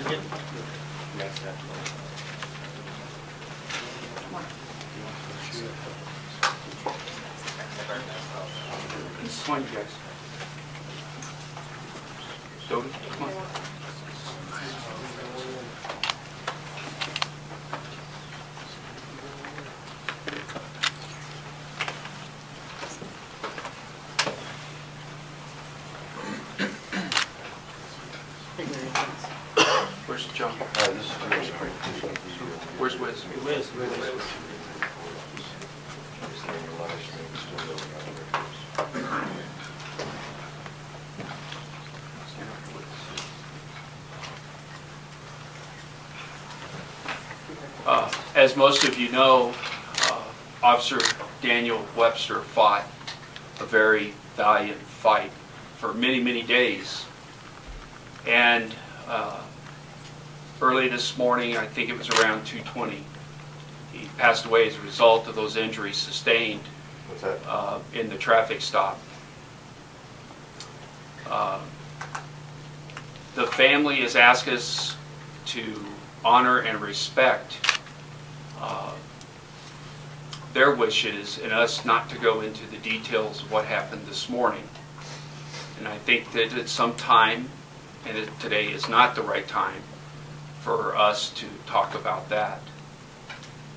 Come on, you guys. Dodie, come on. Where's John? Where's Wiz? As most of you know, Officer Daniel Webster fought a very valiant fight for many, many days. And early this morning, I think it was around 2:20, he passed away as a result of those injuries sustained in the traffic stop. The family has asked us to honor and respect their wishes and us not to go into the details of what happened this morning. And I think that at some time, and today is not the right time for us to talk about that.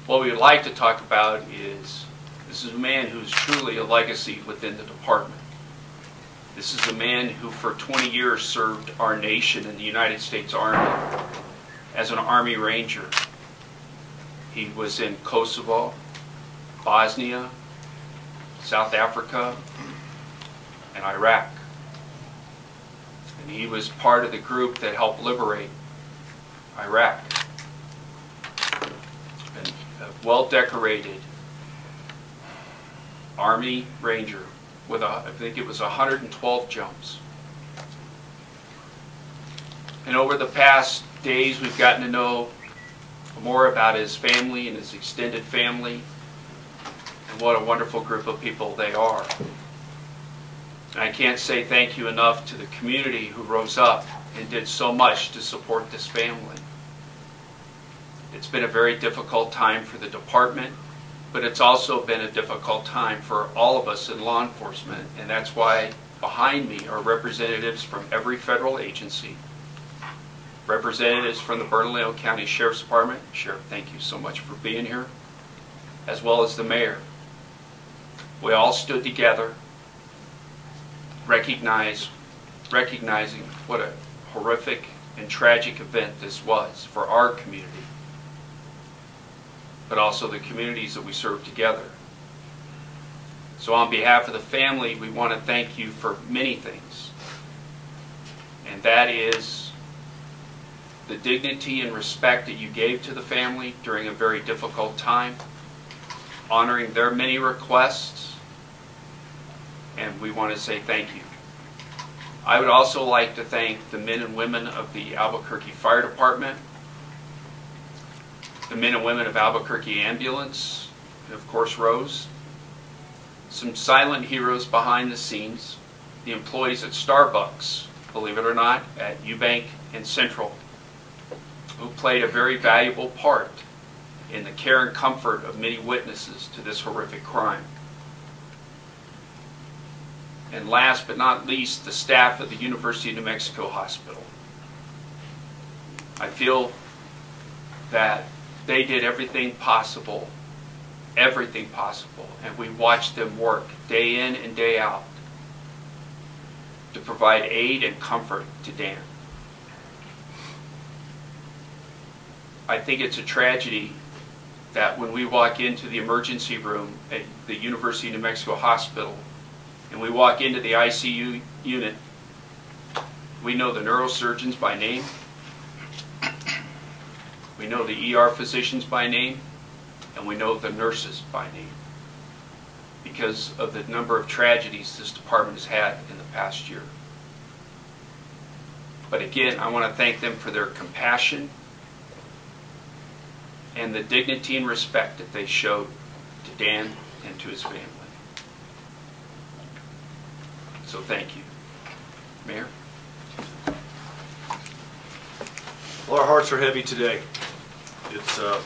What we would like to talk about is, this is a man who's truly a legacy within the department. This is a man who for 20 years served our nation in the United States Army as an Army Ranger. He was in Kosovo, Bosnia, South Africa, and Iraq. And he was part of the group that helped liberate Iraq. And a well-decorated Army Ranger with, I think it was 112 jumps. And over the past days, we've gotten to know more about his family and his extended family, and what a wonderful group of people they are. And I can't say thank you enough to the community who rose up and did so much to support this family. It's been a very difficult time for the department, but it's also been a difficult time for all of us in law enforcement, and that's why behind me are representatives from every federal agency, representatives from the Bernalillo County Sheriff's Department. Sheriff, thank you so much for being here, as well as the mayor. We all stood together, recognizing what a horrific and tragic event this was for our community, but also the communities that we serve together. So on behalf of the family, we want to thank you for many things. And that is the dignity and respect that you gave to the family during a very difficult time, honoring their many requests, and we want to say thank you. I would also like to thank the men and women of the Albuquerque Fire Department, the men and women of Albuquerque Ambulance, and of course Rose, some silent heroes behind the scenes, the employees at Starbucks, believe it or not, at Eubank and Central, who played a very valuable part in the care and comfort of many witnesses to this horrific crime. And last but not least, the staff of the University of New Mexico Hospital. I feel that they did everything possible, and we watched them work day in and day out to provide aid and comfort to Dan. I think it's a tragedy that when we walk into the emergency room at the University of New Mexico Hospital, and we walk into the ICU unit, we know the neurosurgeons by name, we know the ER physicians by name, and we know the nurses by name, because of the number of tragedies this department has had in the past year. But again, I want to thank them for their compassion and the dignity and respect that they showed to Dan and to his family. So thank you. Mayor? Well, our hearts are heavy today. It's a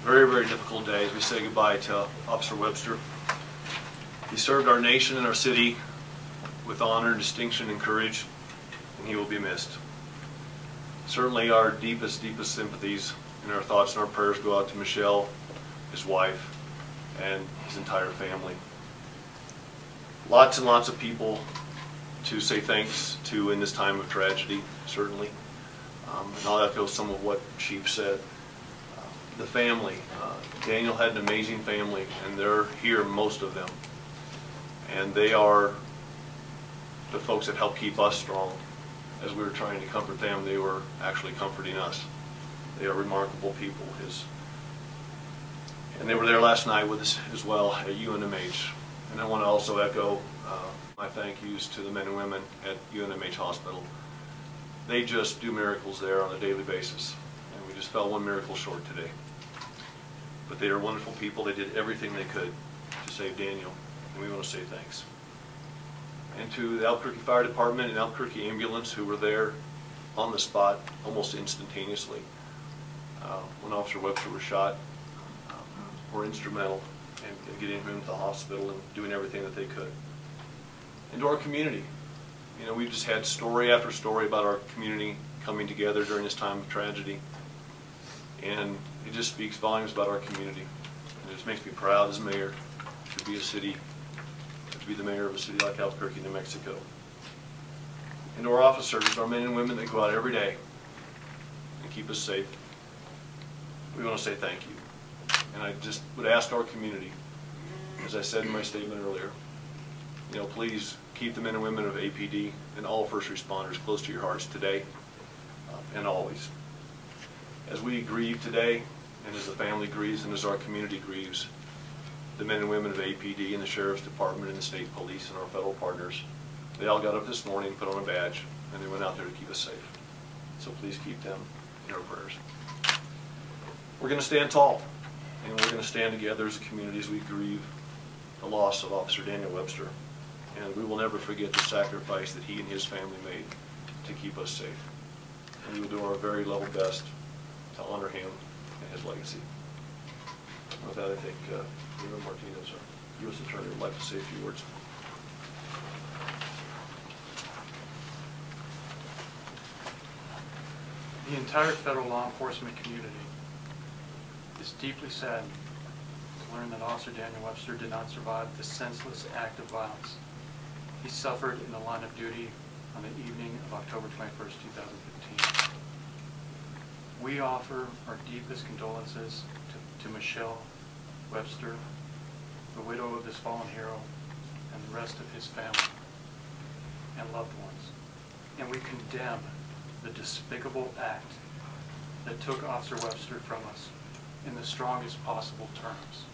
very, very difficult day as we say goodbye to Officer Webster. He served our nation and our city with honor, distinction, and courage, and he will be missed. Certainly our deepest sympathies and our thoughts and our prayers go out to Michelle, his wife, and his entire family. Lots and lots of people to say thanks to in this time of tragedy, certainly. And I'll echo some of what Chief said. The family. Daniel had an amazing family, and they're here, most of them. And they are the folks that help keep us strong. As we were trying to comfort them, they were actually comforting us. They are remarkable people. And they were there last night with us as well at UNMH. And I want to also echo my thank yous to the men and women at UNMH Hospital. They just do miracles there on a daily basis. And we just fell one miracle short today. But they are wonderful people. They did everything they could to save Daniel. And we want to say thanks. And to the Albuquerque Fire Department and Albuquerque Ambulance who were there on the spot almost instantaneously when Officer Webster was shot, were instrumental in getting him to the hospital and doing everything that they could. And to our community. You know, we've just had story after story about our community coming together during this time of tragedy. And it just speaks volumes about our community. And it just makes me proud as mayor to be to be the mayor of a city like Albuquerque, New Mexico. And to our officers, our men and women that go out every day and keep us safe, we want to say thank you. And I just would ask our community, as I said in my statement earlier, you know, please keep the men and women of APD and all first responders close to your hearts today and always. As we grieve today, and as the family grieves, and as our community grieves, the men and women of APD and the Sheriff's Department and the state police and our federal partners, they all got up this morning, put on a badge, and they went out there to keep us safe. So please keep them in our prayers. We're going to stand tall, and we're going to stand together as a community as we grieve the loss of Officer Daniel Webster. And we will never forget the sacrifice that he and his family made to keep us safe. And we will do our very level best to honor him and his legacy. With that, I think Eva Martinez, our U.S. Attorney, would like to say a few words. The entire federal law enforcement community is deeply saddened to learn that Officer Daniel Webster did not survive this senseless act of violence. He suffered in the line of duty on the evening of October 21st, 2015. We offer our deepest condolences to Michelle Webster, the widow of this fallen hero, and the rest of his family and loved ones. And we condemn the despicable act that took Officer Webster from us in the strongest possible terms.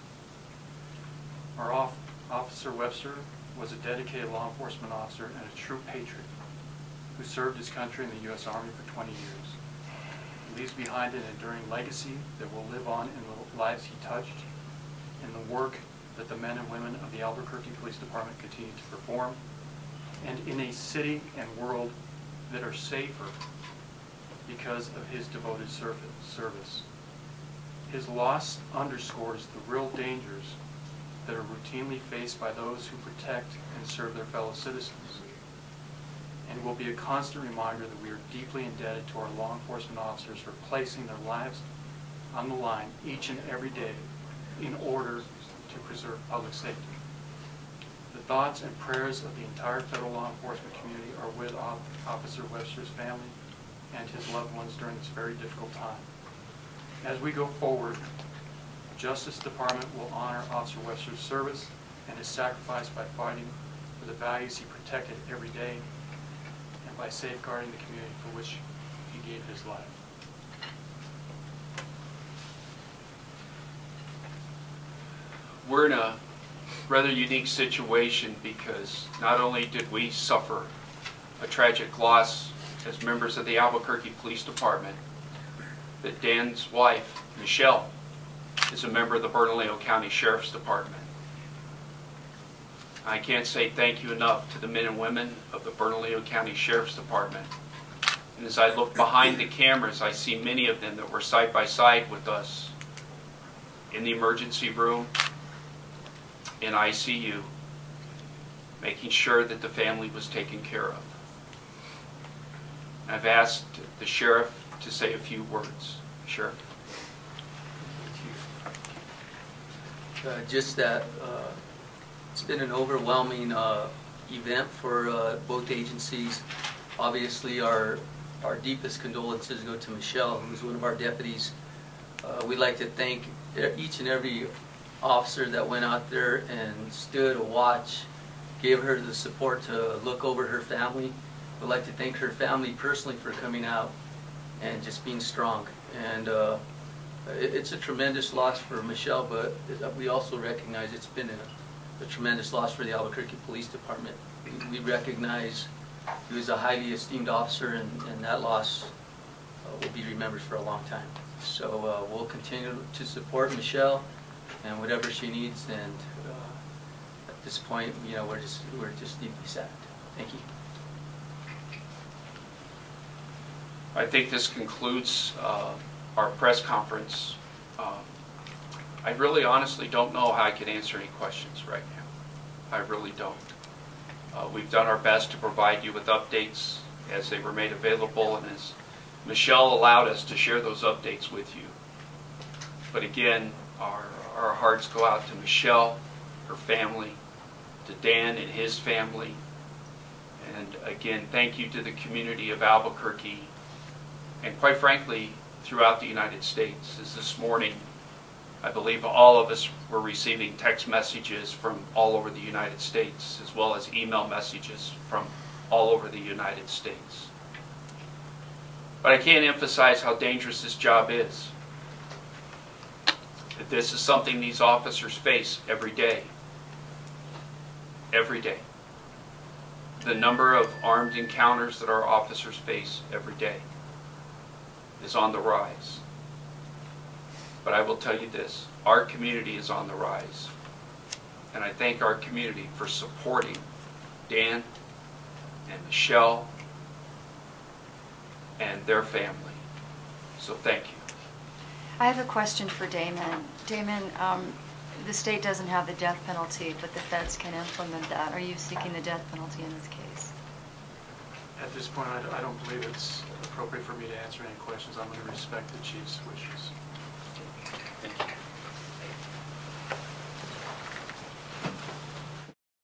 Our Officer Webster was a dedicated law enforcement officer and a true patriot who served his country in the U.S. Army for 20 years. He leaves behind an enduring legacy that will live on in the lives he touched, in the work that the men and women of the Albuquerque Police Department continue to perform, and in a city and world that are safer because of his devoted service. His loss underscores the real dangers that are routinely faced by those who protect and serve their fellow citizens, and will be a constant reminder that we are deeply indebted to our law enforcement officers for placing their lives on the line each and every day in order to preserve public safety. The thoughts and prayers of the entire federal law enforcement community are with Officer Webster's family and his loved ones during this very difficult time. As we go forward, the Justice Department will honor Officer Webster's service and his sacrifice by fighting for the values he protected every day and by safeguarding the community for which he gave his life. We're in a rather unique situation because not only did we suffer a tragic loss as members of the Albuquerque Police Department, that Dan's wife, Michelle, is a member of the Bernalillo County Sheriff's Department. I can't say thank you enough to the men and women of the Bernalillo County Sheriff's Department And as I look behind the cameras, I see many of them that were side by side with us in the emergency room, in ICU, making sure that the family was taken care of. I've asked the sheriff to say a few words. Sheriff? Just that it's been an overwhelming event for both agencies. Obviously, our deepest condolences go to Michelle, who's one of our deputies. We'd like to thank each and every officer that went out there and stood a watch, gave her the support to look over her family. We'd like to thank her family personally for coming out and just being strong. And it's a tremendous loss for Michelle, but we also recognize it's been a tremendous loss for the Albuquerque Police Department. We recognize he was a highly esteemed officer, and that loss will be remembered for a long time. So we'll continue to support Michelle and whatever she needs. And at this point, you know, we're just deeply sad. Thank you. I think this concludes our press conference. I really honestly don't know how I can answer any questions right now. I really don't. We've done our best to provide you with updates as they were made available, and as Michelle allowed us to share those updates with you. But again, our hearts go out to Michelle, her family, to Dan and his family, and again, thank you to the community of Albuquerque, and quite frankly, throughout the United States. As this morning, I believe all of us were receiving text messages from all over the United States, as well as email messages from all over the United States. But I can't emphasize how dangerous this job is. That this is something these officers face every day. Every day. The number of armed encounters that our officers face every day is on the rise. But I will tell you this, our community is on the rise. And I thank our community for supporting Dan and Michelle and their family. So thank you. I have a question for Damon. Damon, the state doesn't have the death penalty, but the feds can implement that. Are you seeking the death penalty in this case? At this point, I don't believe it's appropriate for me to answer any questions. I'm going to respect the chief's wishes. Thank you.